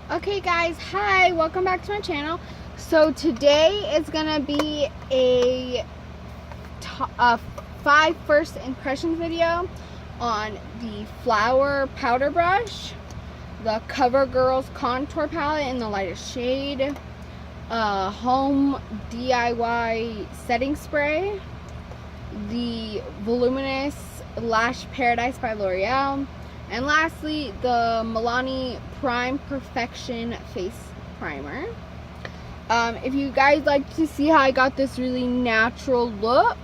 Okay guys, hi, welcome back to my channel. So today is gonna be a 5 first impressions video on the Flower powder brush, the CoverGirl's contour palette in the lightest shade, home DIY setting spray, the voluminous Lash Paradise by L'Oreal, and lastly, the Milani Prime Perfection Face Primer. If you guys like to see how I got this really natural look,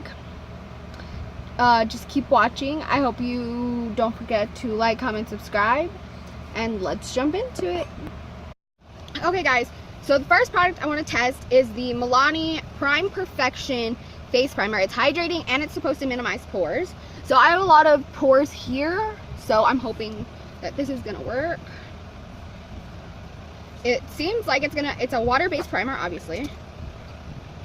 just keep watching. I hope you don't forget to like, comment, subscribe, and let's jump into it. Okay guys, so the first product I want to test is the Milani Prime Perfection Face Primer. It's hydrating and it's supposed to minimize pores. So I have a lot of pores here, so I'm hoping that this is gonna work. It seems like it's a water-based primer, obviously.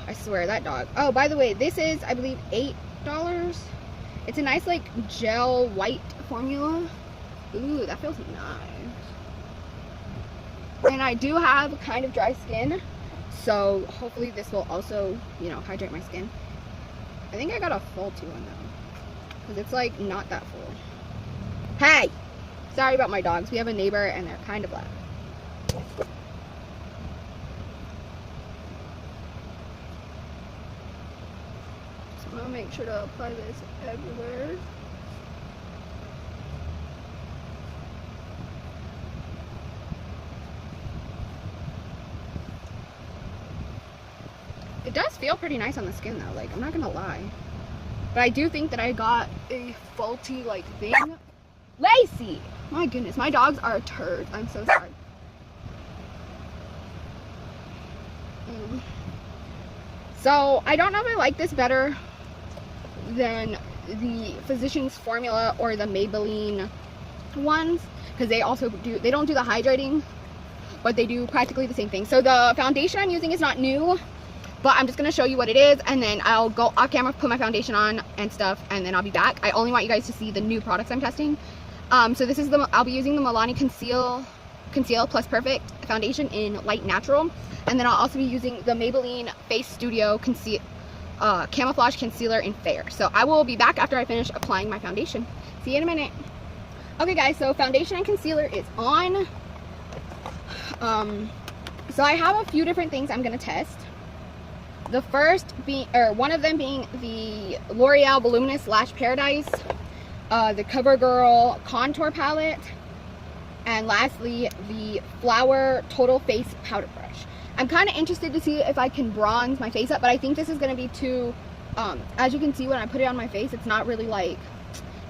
I swear, that dog. Oh, by the way, this is, I believe, $8. It's a nice, like, gel white formula. Ooh, that feels nice. And I do have kind of dry skin, so hopefully this will also, you know, hydrate my skin. I think I got a faulty one, though, because it's, like, not that full. Hey! Sorry about my dogs. We have a neighbor and they're kind of loud. So I'm gonna make sure to apply this everywhere. It does feel pretty nice on the skin though, like, I'm not gonna lie. But I do think that I got a faulty, like, thing. Lacey! My goodness, my dogs are a turd. I'm so sorry. So, I don't know if I like this better than the Physicians Formula or the Maybelline ones, because they don't do the hydrating, but they do practically the same thing. So the foundation I'm using is not new, but I'm just going to show you what it is, and then I'll go off camera, put my foundation on and stuff, and then I'll be back. I only want you guys to see the new products I'm testing. So this is I'll be using the Milani Conceal Plus Perfect foundation in light natural, and then I'll also be using the Maybelline Face Studio Camouflage Concealer in fair. So I will be back after I finish applying my foundation. See you in a minute. Okay guys, so foundation and concealer is on. So I have a few different things I'm going to test. The first one of them being the L'Oreal Voluminous Lash Paradise, the CoverGirl Contour Palette, and lastly, the Flower Total Face Powder Brush. I'm kind of interested to see if I can bronze my face up, but I think this is going to be too, as you can see when I put it on my face, it's not really like,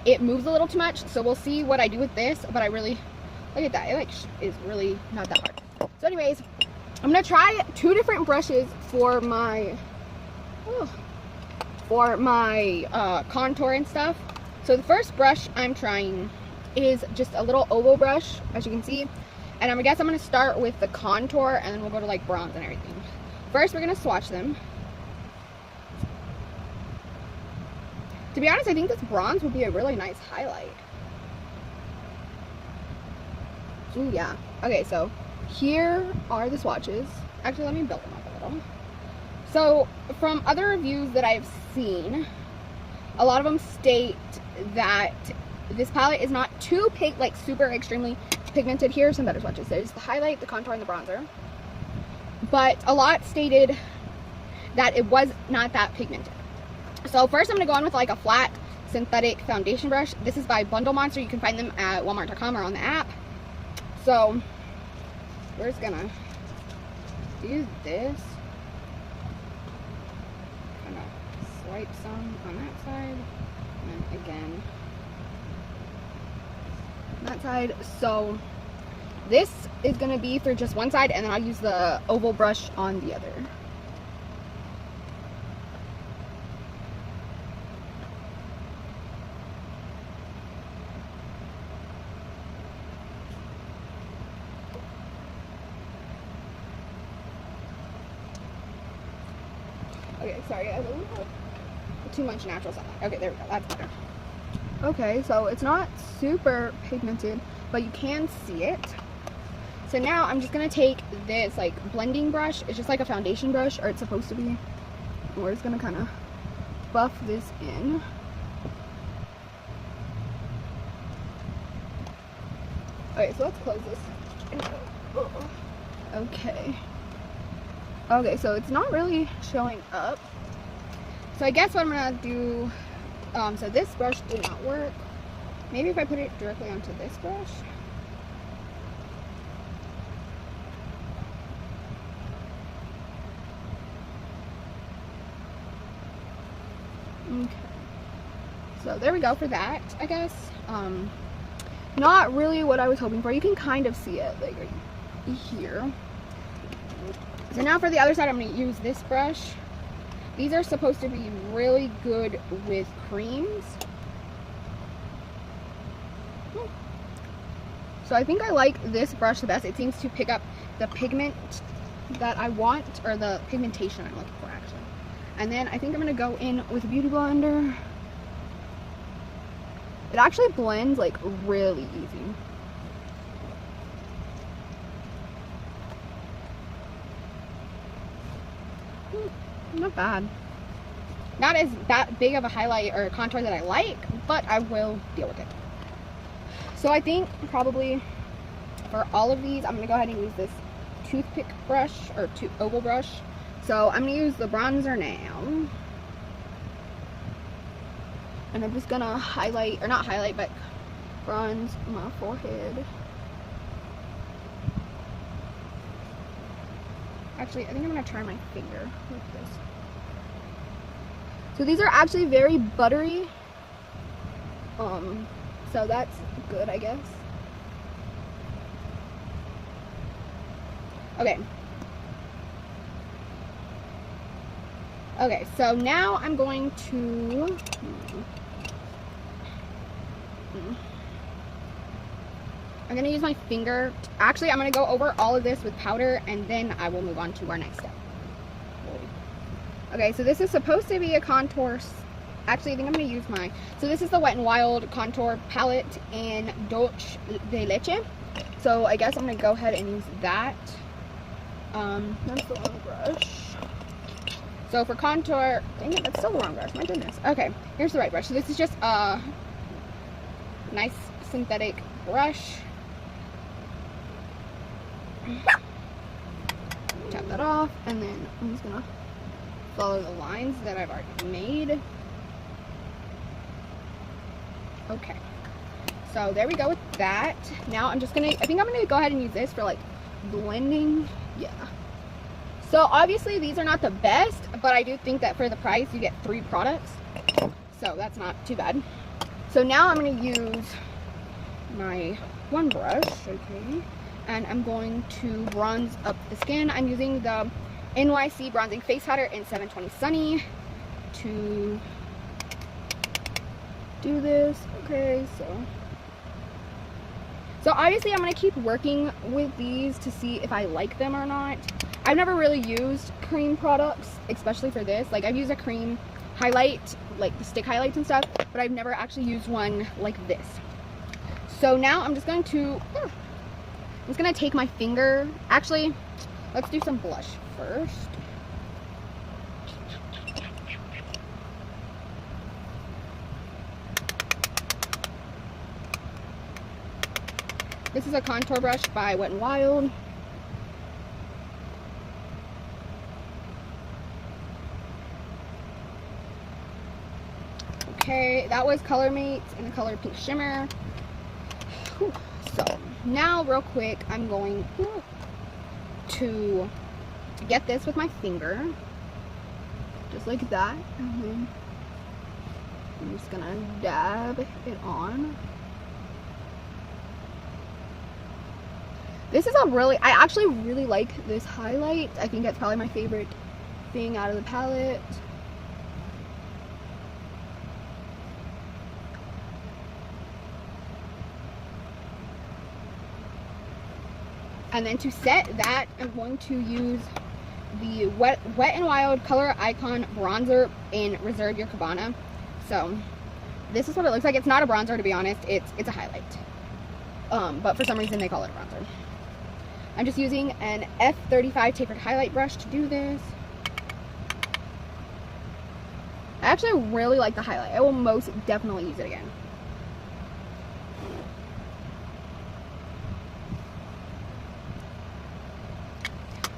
it moves a little too much, so we'll see what I do with this, but I really, look at that, it like is really not that hard. So anyways, I'm going to try 2 different brushes for my, contour and stuff. So the first brush I'm trying is just a little oval brush, as you can see. And I guess I'm going to start with the contour, and then we'll go to like bronze and everything. First, we're going to swatch them. To be honest, I think this bronze would be a really nice highlight. Ooh, yeah. Okay, so here are the swatches. Actually, let me build them up a little. So, from other reviews that I've seen, a lot of them state that this palette is not too super extremely pigmented. Here are some better swatches. There's the highlight, the contour, and the bronzer. But a lot stated that it was not that pigmented. So first I'm going to go on with like a flat synthetic foundation brush. This is by Bundle Monster. You can find them at Walmart.com or on the app. So we're just going to use this. Kind of swipe some on that side. And then again that side. So this is going to be for just one side, and then I'll use the oval brush on the other. Okay, sorry, I have too much natural sunlight. Okay, there we go, that's better. Okay, so it's not super pigmented, but you can see it. So now I'm just gonna take this like blending brush. It's just like a foundation brush, or it's supposed to be. We're just gonna kind of buff this in. Okay, so let's close this. Okay. Okay, so it's not really showing up. So I guess what I'm gonna do, so this brush did not work. Maybe if I put it directly onto this brush. Okay. So there we go for that, I guess. Not really what I was hoping for. You can kind of see it like right here. So now for the other side, I'm going to use this brush. These are supposed to be really good with creams. So I think I like this brush the best. It seems to pick up the pigment that I want, or the pigmentation I'm looking for actually. And then I think I'm going to go in with a beauty blender. It actually blends like really easy. Not bad. Not as that big of a highlight or contour that I like, but I will deal with it. So I think probably for all of these, I'm going to go ahead and use this toothpick brush, or oval brush. So I'm going to use the bronzer now. And I'm just going to highlight, or not highlight, but bronze my forehead. Actually, I think I'm going to try my finger with this. So these are actually very buttery. So that's good, I guess. Okay. Okay, so now I'm going to... I'm going to use my finger. Actually, I'm going to go over all of this with powder, and then I will move on to our next step. Okay, so this is supposed to be a contour. Actually, I think I'm going to use my... So this is the Wet n Wild contour palette in Dulce de Leche. So I guess I'm going to go ahead and use that. That's the wrong brush. So for contour... Dang it, that's still the wrong brush. My goodness. Okay, here's the right brush. So this is just a nice synthetic brush. Tap that off, and then I'm just gonna follow the lines that I've already made. Okay, so there we go with that. Now I'm just gonna, I think I'm gonna go ahead and use this for like blending. Yeah. So obviously these are not the best, but I do think that for the price you get 3 products, so that's not too bad. So now I'm gonna use my one brush, okay, and I'm going to bronze up the skin. I'm using the NYC Bronzing Face Powder in 720 Sunny to do this. Okay, so obviously I'm going to keep working with these to see if I like them or not. I've never really used cream products, especially for this. Like, I've used a cream highlight, like the stick highlights and stuff, but I've never actually used one like this. So now I'm just going to take my finger. Actually, let's do some blush first. This is a contour brush by Wet n Wild. Okay, that was Color Mates in the color Pink Shimmer. Whew. So now real quick, I'm going to get this with my finger, just like that. I'm just gonna dab it on. This is a really, I actually really like this highlight. I think that's probably my favorite thing out of the palette. And then to set that, I'm going to use the Wet n Wild Color Icon Bronzer in Reserve Your Cabana. So this is what it looks like. It's not a bronzer, to be honest. It's a highlight. But for some reason they call it a bronzer. I'm just using an F35 tapered highlight brush to do this. I actually really like the highlight. I will most definitely use it again.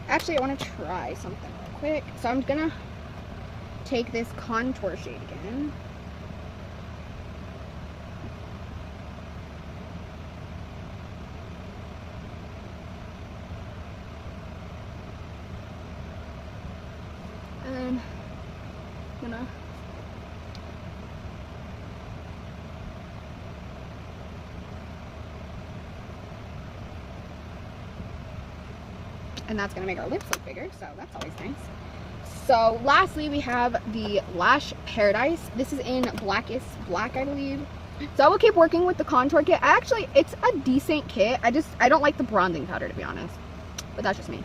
Actually, I want to try something real quick. So I'm gonna take this contour shade again. And then I'm gonna and that's gonna make our lips look bigger, so that's always nice. So lastly, we have the Lash Paradise. This is in Blackest Black, I believe. So I will keep working with the contour kit. Actually, it's a decent kit. I don't like the bronzing powder, to be honest, but that's just me.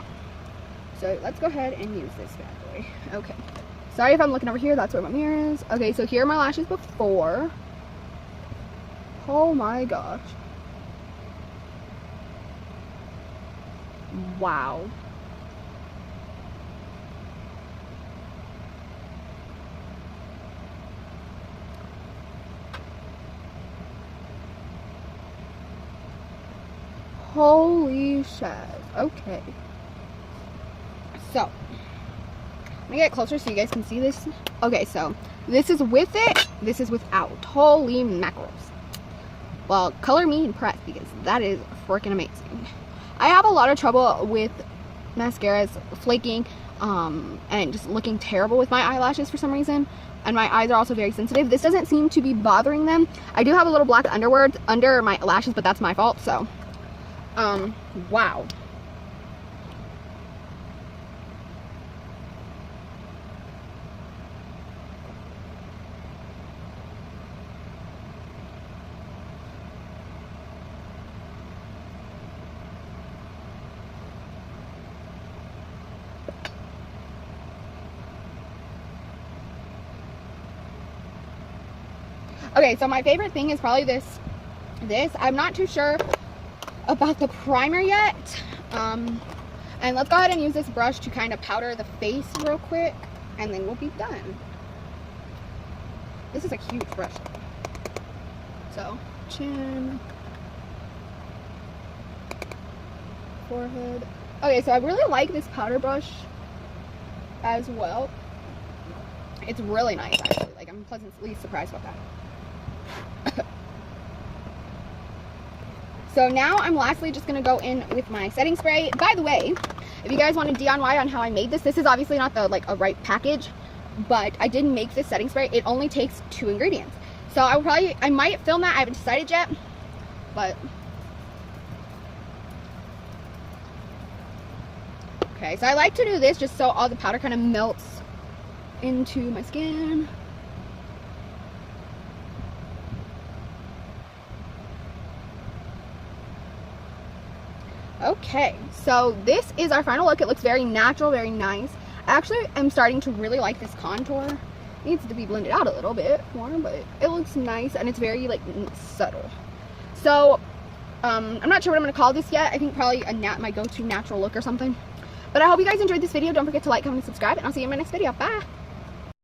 So let's go ahead and use this bad boy. Okay, sorry if I'm looking over here, that's where my mirror is. Okay, so here are my lashes before. Oh my gosh. Wow. Holy shit. Okay. So, I'm gonna get closer so you guys can see this. Okay, so this is with it, this is without. Holy mackerels. Well, color me impressed because that is freaking amazing. I have a lot of trouble with mascaras flaking and just looking terrible with my eyelashes for some reason. And my eyes are also very sensitive. This doesn't seem to be bothering them. I do have a little black underwear under my lashes, but that's my fault. So, wow. Okay, so my favorite thing is probably this. I'm not too sure about the primer yet. And let's go ahead and use this brush to kind of powder the face real quick, and then we'll be done. This is a huge brush. So, chin, forehead. Okay, so I really like this powder brush as well. It's really nice, actually. Like, I'm pleasantly surprised about that. So now I'm lastly just going to go in with my setting spray. By the way, if you guys want a DIY on how I made this, this is obviously not the a right package, but I did make this setting spray. It only takes 2 ingredients. So I might film that. I haven't decided yet, but okay. So I like to do this just so all the powder kind of melts into my skin. Okay, so this is our final look. It looks very natural, very nice. I actually am starting to really like this contour. It needs to be blended out a little bit more, but it looks nice and it's very subtle. So I'm not sure what I'm going to call this yet. I think probably my go-to natural look or something. But I hope you guys enjoyed this video. Don't forget to like, comment, and subscribe, and I'll see you in my next video. Bye!